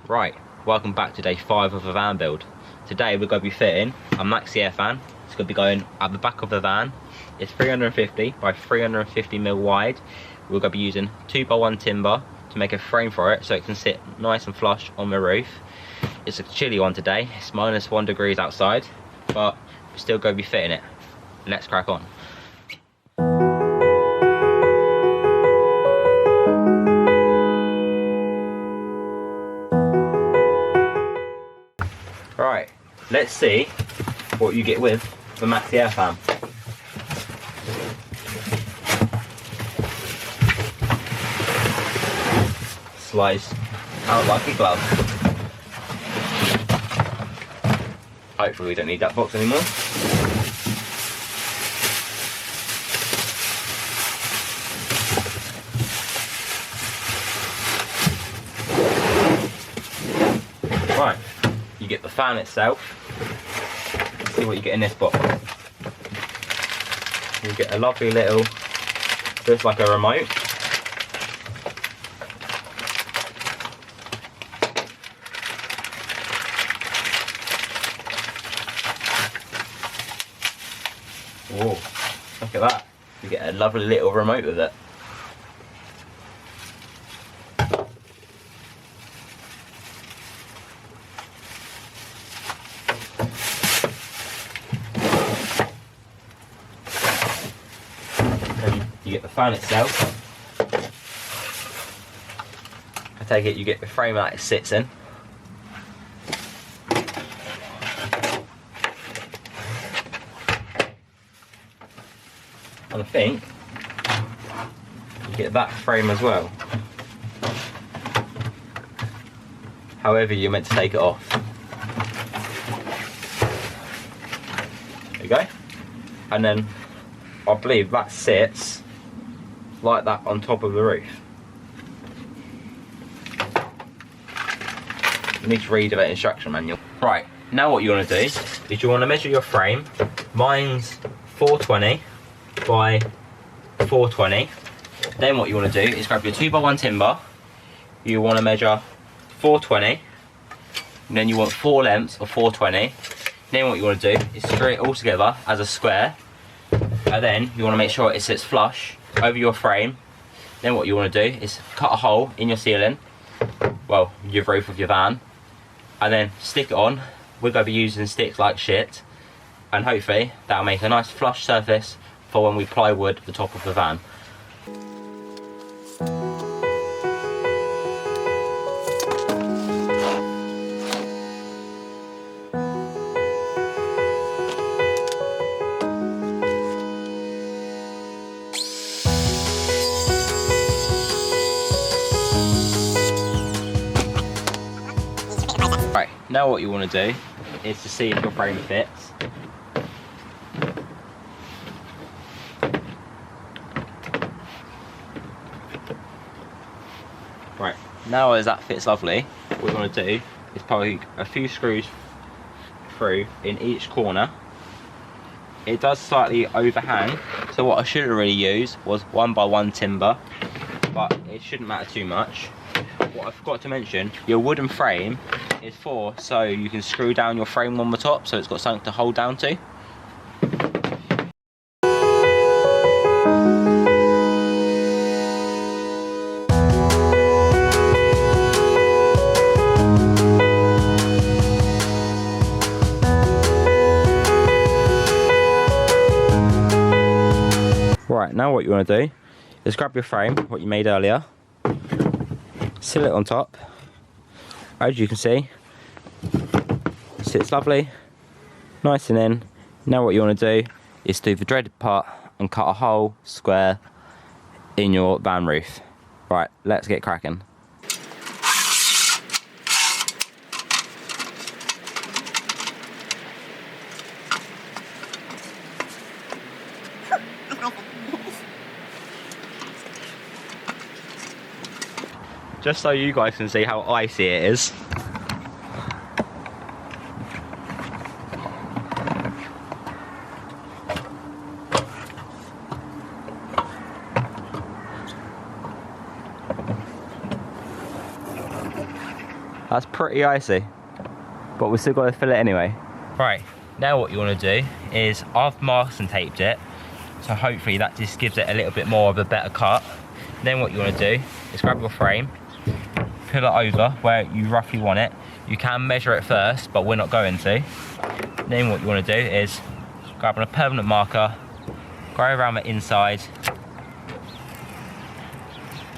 Right, welcome back to day 5 of the van build. Today we're going to be fitting a Max Air fan. It's going to be going at the back of the van. It's 350 by 350mm wide. We're going to be using 2x1 timber to make a frame for it so it can sit nice and flush on the roof. It's a chilly one today, it's -1 degrees outside, but we're still going to be fitting it. Let's crack on. Right, let's see what you get with the Max Air fan. Slides out like a glove. Hopefully we don't need that box anymore. Right, you get the fan itself. Let's see what you get in this box. You get a lovely little, just like a remote. Whoa, look at that. You get a lovely little remote with it. Then you get the fan itself. I take it you get the frame that it sits in. And I think you get that frame as well. However you're meant to take it off. There you go. And then I believe that sits like that on top of the roof. You need to read that instruction manual. Right, now what you want to do is you want to measure your frame. Mine's 420 by 420. Then what you want to do is grab your 2x1 timber. You want to measure 420, and then you want 4 lengths of 420. Then what you want to do is screw it all together as a square, and then you want to make sure it sits flush over your frame. Then what you want to do is cut a hole in your ceiling, well, your roof of your van, and then stick it on. We're going to be using sticks like shit, and hopefully that'll make a nice flush surface for when we plywood the top of the van. Right, now what you want to do is to see if your frame fits. Right, now as that fits lovely, what we're going to do is poke a few screws through in each corner. It does slightly overhang, so what I should have really used was 1x1 timber, but it shouldn't matter too much. What I forgot to mention, your wooden frame is so you can screw down your frame on the top, so it's got something to hold down to. Right, now what you want to do is grab your frame, what you made earlier, seal it on top. As you can see, it sits lovely, nice and in. Now what you want to do is do the dreaded part and cut a hole square in your van roof. Right, let's get cracking. Just so you guys can see how icy it is. That's pretty icy, but we've still got to fill it anyway. Right, now what you want to do is, I've masking taped it, so hopefully that just gives it a little bit more of a better cut. Then what you want to do is grab your frame, pull it over where you roughly want it. You can measure it first, but we're not going to. Then what you want to do is grab a permanent marker, go around the inside,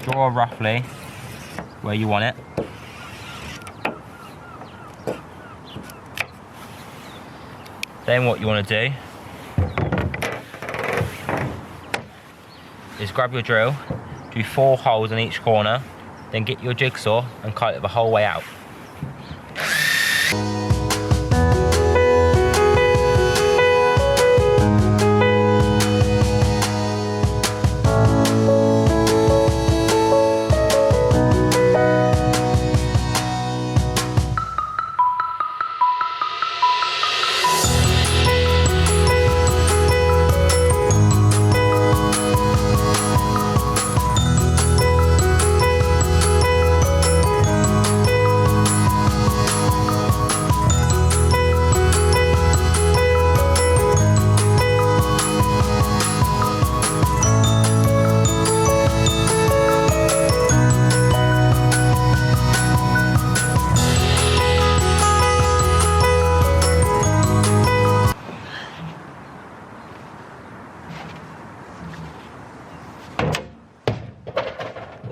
draw roughly where you want it. Then what you want to do is grab your drill, do 4 holes in each corner, then get your jigsaw and cut it the whole way out.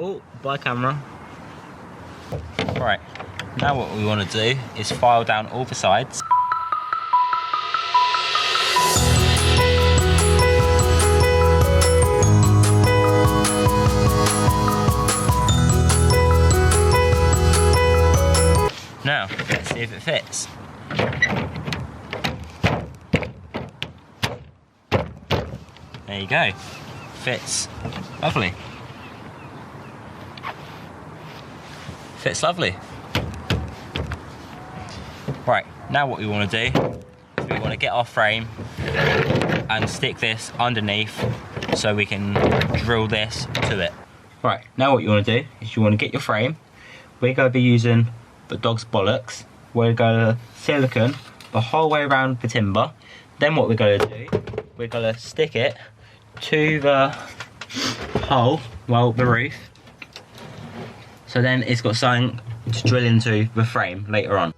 Oh, by camera. Right, now what we want to do is file down all the sides. Now, let's see if it fits. There you go. Fits lovely. Fits lovely. Right, now what we want to do is we want to get our frame and stick this underneath so we can drill this to it. Right, now what you want to do is you want to get your frame. We're going to be using the dog's bollocks. We're going to silicone the whole way around the timber. Then what we're going to do, we're going to stick it to the hole, well, the roof. So then it's got something to drill into the frame later on.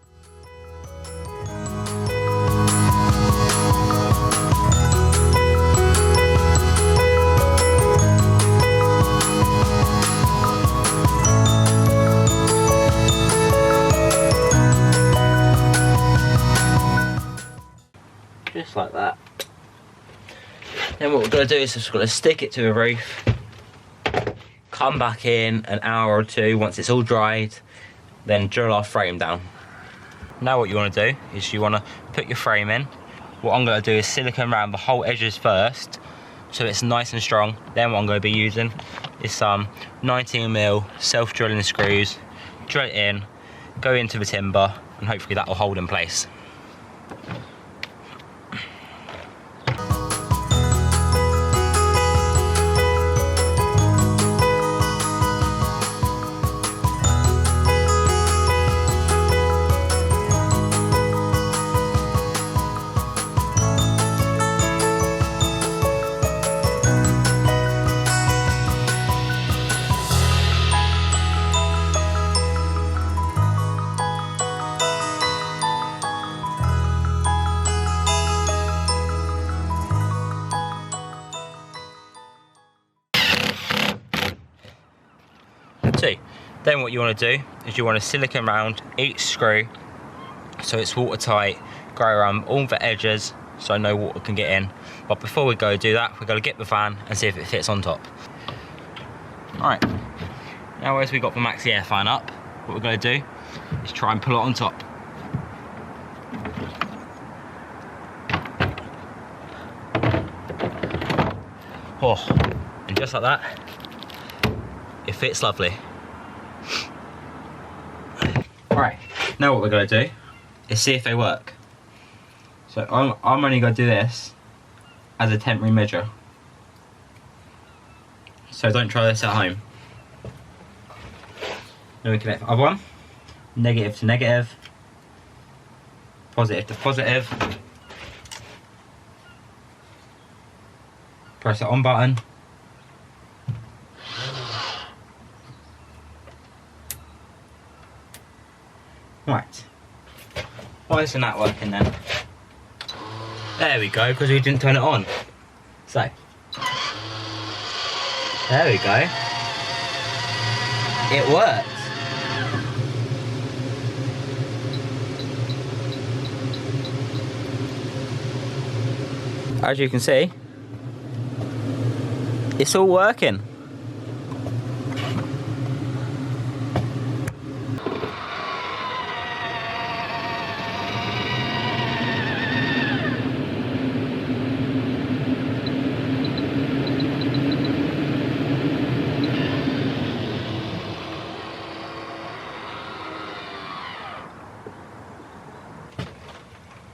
Just like that. Then what we're going to do is just going to stick it to the roof. Come back in an hour or two once it's all dried, then drill our frame down. Now what you want to do is you want to put your frame in. What I'm going to do is silicone around the whole edges first so it's nice and strong. Then what I'm going to be using is some 19mm self-drilling screws. Drill it in, go into the timber, and hopefully that will hold in place. Then what you want to do is you want to silicone around each screw so it's watertight, go around all the edges so no water can get in. But before we go do that, we're going to get the fan and see if it fits on top. Alright, now as we got the Max Air Fan up, what we're going to do is try and pull it on top. Oh, and just like that, it fits lovely. Alright, now what we're going to do is see if they work. So I'm only going to do this as a temporary measure. So don't try this at home. Then we connect the other one. negative to negative, positive to positive. Press the on button. Right. Why isn't that working then? There we go, because we didn't turn it on. So, there we go. It works. As you can see, it's all working.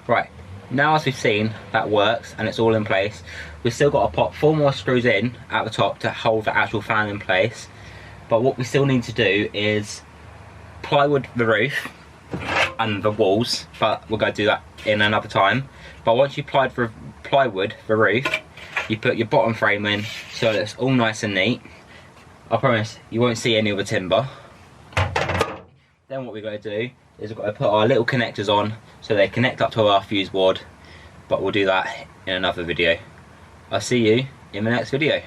Right, now as we've seen, that works and it's all in place. We've still got to pop 4 more screws in at the top to hold the actual fan in place. But what we still need to do is plywood the roof and the walls, but we're going to do that in another time. But once you plywood the roof, you put your bottom frame in so that it's all nice and neat. I promise you won't see any of the timber. Then what we've got to do is we've got to put our little connectors on so they connect up to our fuse board, but we'll do that in another video. I'll see you in the next video.